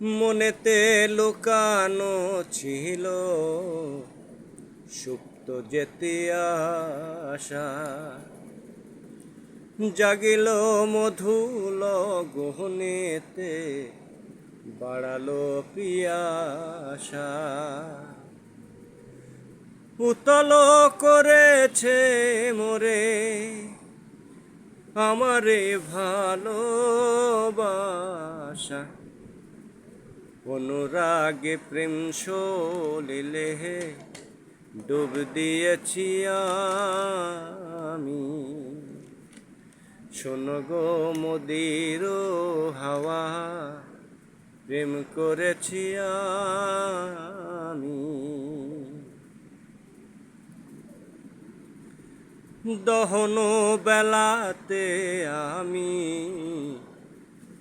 মনেতে লুকানো ছিল সুপ্ত যেতে আশা, জাগিল মধুল গহনেতে বাড়ালো পিয়াসা। উতল করেছে মোরে আমারে ভালোবাসা, অনুরাগে প্রেম সলিলে ডুব দিয়েছি আমি। শোনো গো মদির হাওয়া, প্রেম করেছি আমি। দহন বেলাতে আমি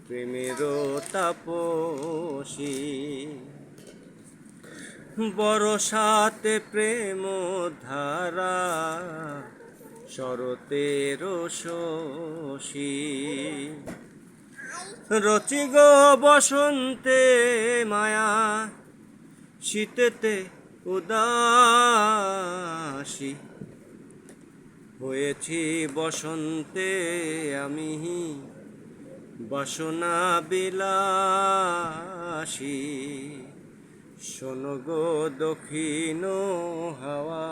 প্রেমের তাপসী, বরসাতে প্রেম ধারা শরতের শশী। রচি গো বসন্তে মায়া, শীতেতে উদাসী, হয়েছি বসন্তে আমি বাসনা বিলাসী। শোনো গো দক্ষিণ হাওয়া,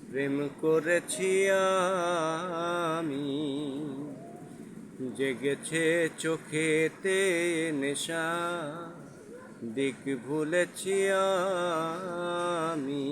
প্রেম করেছি আমি। জেগেছে চোখেতে নেশা, দিক ভুলেছি আমি।